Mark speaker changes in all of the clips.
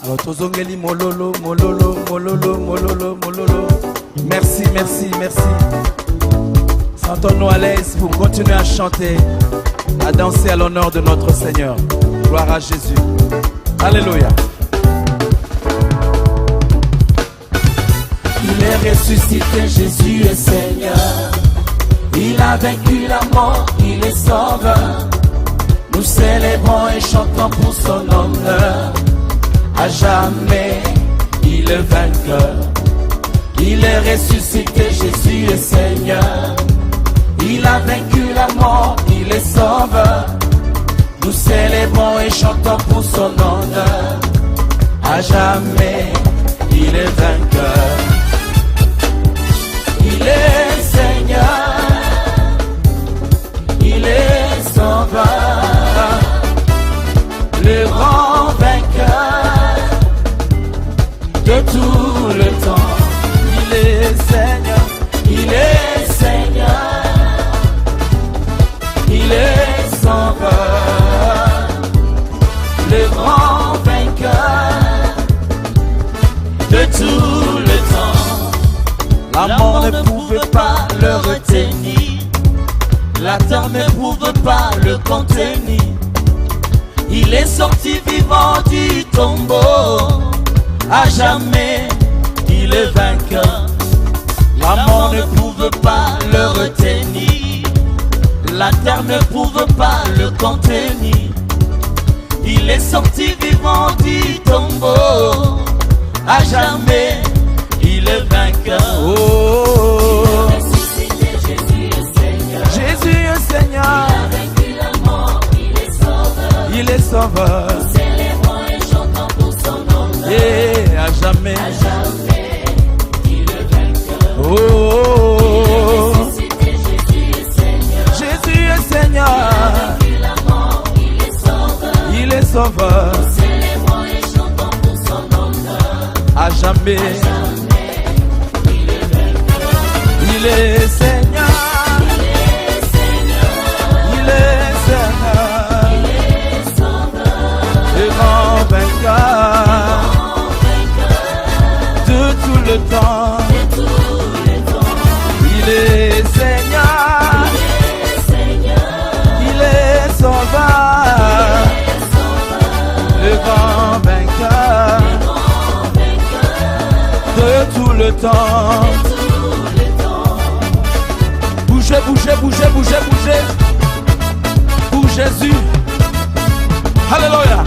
Speaker 1: Alors tozongeli mololo, mololo, mololo, mololo, mololo. Merci, merci, merci. Sentons-nous à l'aise pour continuer à chanter, à danser à l'honneur de notre Seigneur. Gloire à Jésus. Alléluia.
Speaker 2: Il est ressuscité, Jésus est Seigneur. Il a vaincu la mort, il est sauveur. Nous célébrons et chantons pour son honneur. À jamais, il est vainqueur. Il est ressuscité, Jésus est Seigneur. Il a vaincu la mort, il est sauveur. Nous célébrons et chantons pour son honneur. À jamais, il est vainqueur. Il est Seigneur. Il est sauveur. Le grand vainqueur de tout le temps.
Speaker 1: Il est Seigneur.
Speaker 2: Il est Seigneur. Il est sauveur. Le grand vainqueur de tout le temps.
Speaker 1: La mort ne pouvait pas le retenir.
Speaker 2: La terre ne pouvait pas le contenir. Il est sorti vivant du tombeau. À jamais, il est vainqueur. La mort ne pouvait pas le retenir. La terre ne pouvait pas le contenir. Il est sorti vivant du tombeau. À jamais, il est vainqueur.
Speaker 1: Oh,
Speaker 2: Il est ressuscité, Jésus est Seigneur.
Speaker 1: Jésus est Seigneur.
Speaker 2: Il a vaincu la mort, il est sauveur.
Speaker 1: Il est sauveur.
Speaker 2: Célébrons et chantons pour son honneur.
Speaker 1: Et à jamais.
Speaker 2: À jamais, il est vainqueur.
Speaker 1: Oh,
Speaker 2: Il est ressuscité, Jésus est Seigneur.
Speaker 1: Jésus est Seigneur.
Speaker 2: Il a vaincu la mort, il est sauveur.
Speaker 1: Il est sauveur.
Speaker 2: Célébrons et chantons pour son honneur.
Speaker 1: À jamais.
Speaker 2: À jamais, il est vainqueur.
Speaker 1: Il est Seigneur.
Speaker 2: Il est Seigneur.
Speaker 1: Il est Seigneur.
Speaker 2: Il est sauveur.
Speaker 1: Le grand vainqueur de tout le temps.
Speaker 2: De tout le temps.
Speaker 1: Il est Seigneur.
Speaker 2: Il est Seigneur.
Speaker 1: Il est sauveur. Le grand vainqueur de tout le temps. Bougez, bougez, bougez, bougez, bougez. Pour Jésus. Alléluia.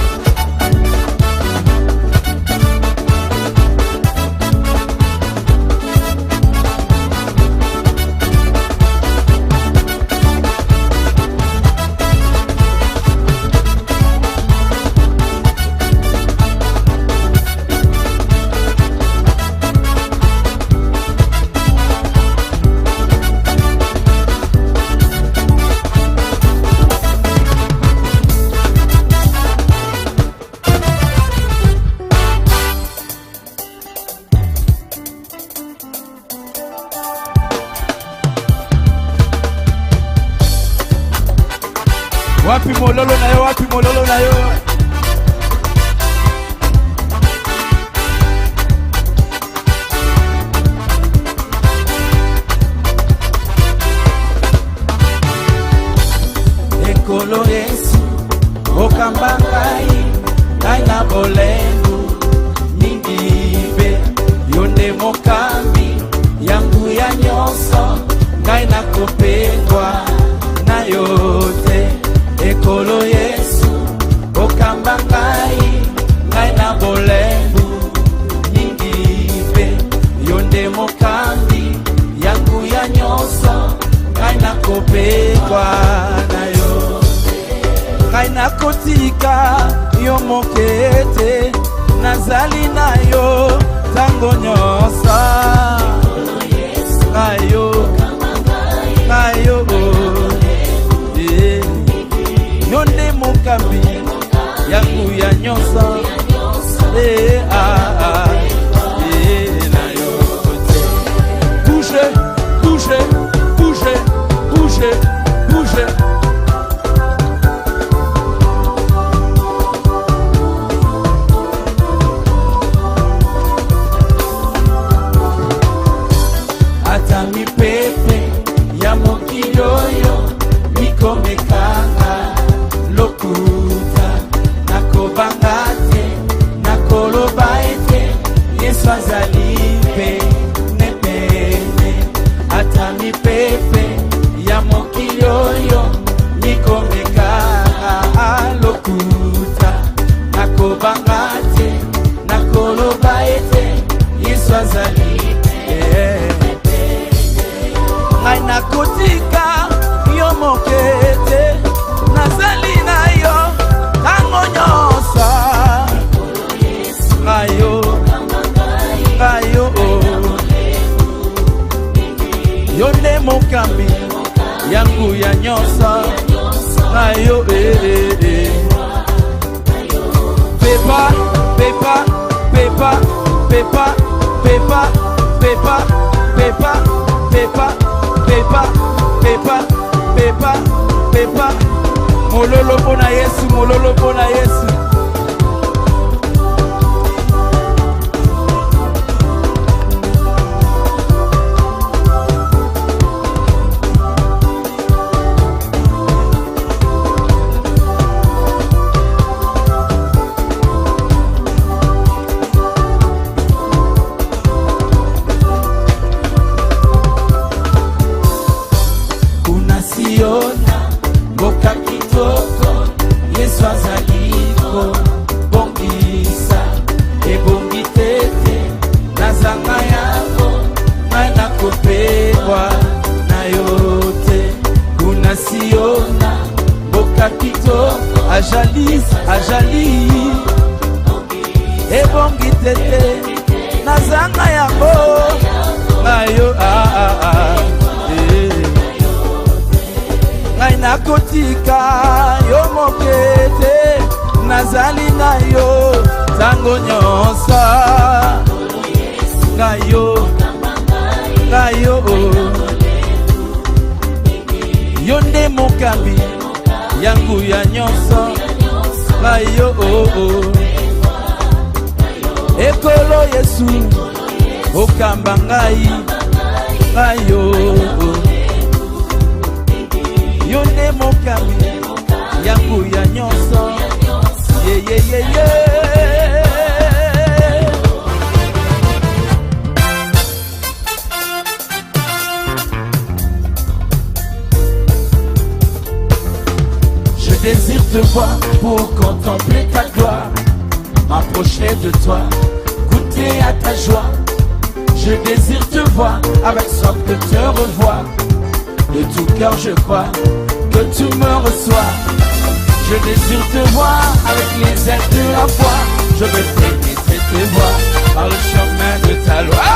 Speaker 1: Wapi mololo na yo, wapi mololo na yo.
Speaker 2: Ekolo Yesu, okamba ngai na bolengo mingibe. Yonde mokambi yangu ya nyonso, ngai na kopengwa na yote. Ekolo Yesu, okamba ngai na bolengo mingibe. Yonde mokambi yangu ya nyonso, ngai na kopengwa na yote.
Speaker 1: Ngai nakotika yo mokete, nazali na yo tango nyonso. Ngai yo, ngai yo, yonde mokambi yangu ya nyonso. Na yote. Bougez, bougez, bougez, bougez, bougez.
Speaker 2: ekomekanga lokuta nakobanga te nakoloba ete Yesu azali pene pene ata mipepe ya mokili oyo nikomekanga lokuta nakobanga te nakoloba ete Yesu azali ngai nakotika yo mokete nazali na yo ntango nyonso ngayo yo nde mokambi yangu ya nyonso ngayo pepa pepa pepa pepa pepa pepa pepa pepa pepa pepa pepa pepa mololo pona Yesu mololo pona Yesu ajali ebongi tete nazanga yango ngayo ngai nakotika yo mokete nazali na yo tango nyonso ngayo yo nde mokambi yangu ya nyonso ngayo ekolo Yesu okamba ngai ngayo yo nde mokambi yangu ya nyonso
Speaker 3: Je désire te voir pour contempler ta gloire, m'approcher de toi, goûter à ta joie. Je désire te voir avec soif de te revoir. De tout cœur je crois que tu me reçois. Je désire te voir avec les ailes de la foi. Je veux pénétrer tes voies par le chemin de ta loi.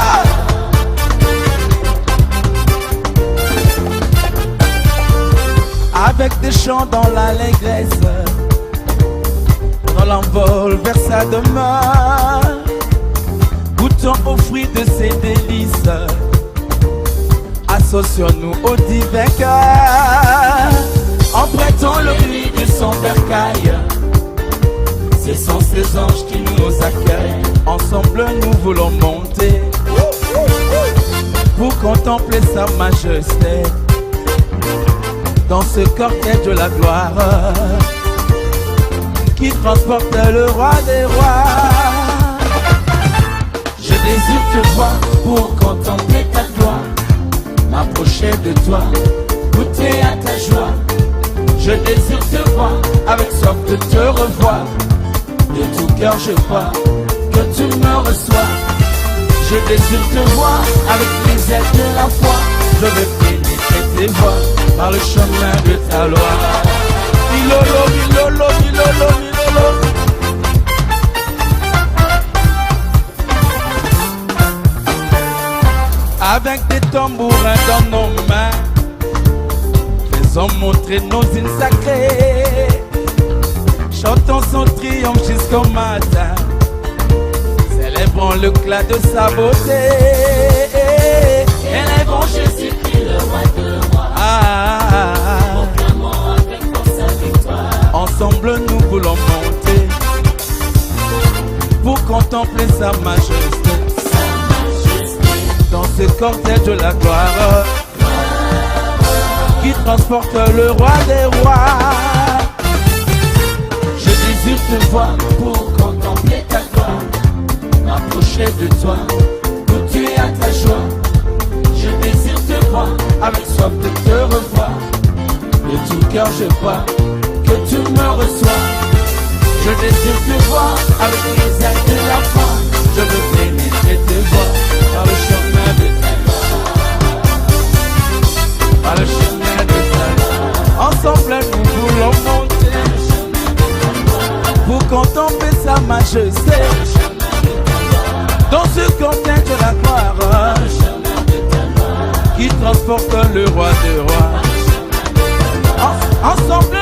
Speaker 1: Avec des chants dans l'allégresse, dans l'envol vers sa demeure, goûtons aux fruits de ses délices, associons-nous au divin cœur,
Speaker 3: en prêtant le cri de son bercail. Ce sont ces anges qui nous accueillent.
Speaker 1: Ensemble nous voulons monter pour contempler sa majesté dans ce cortège de la gloire qui transporte le roi des rois.
Speaker 3: Je désire te voir pour contempler ta gloire, m'approcher de toi, goûter à ta joie. Je désire te voir avec soif de te revoir. De tout cœur je crois que tu me reçois. Je désire te voir avec les ailes de la foi. Je veux pénétrer tes voies par le chemin de ta loi.
Speaker 1: Milolo, milolo, milolo, milolo. Avec des tambourins dans nos mains, faisons montrer nos hymnes sacrés. Chantons son triomphe jusqu'au matin, célébrons l'éclat de sa beauté.
Speaker 2: Élèvons Jésus-Christ, le roi de rois. Proclamons avec force sa victoire.
Speaker 1: Ensemble nous voulons monter pour contempler sa majesté, dans ce cortège de la gloire. qui transporte le roi des rois.
Speaker 3: Je désire te voir pour contempler ta gloire, m'approcher de toi, goûter à ta joie. Je désire te voir avec soif de te revoir. De tout cœur je crois que tu me reçois. Je désire te voir avec les ailes de la foi. Je veux pénétrer tes voies par le chemin de ta gloire. Par le chemin de ta gloire.
Speaker 1: Ensemble nous voulons monter pour contempler sa majesté. Dans ce contient de la gloire qui transporte le roi des rois. Ensemble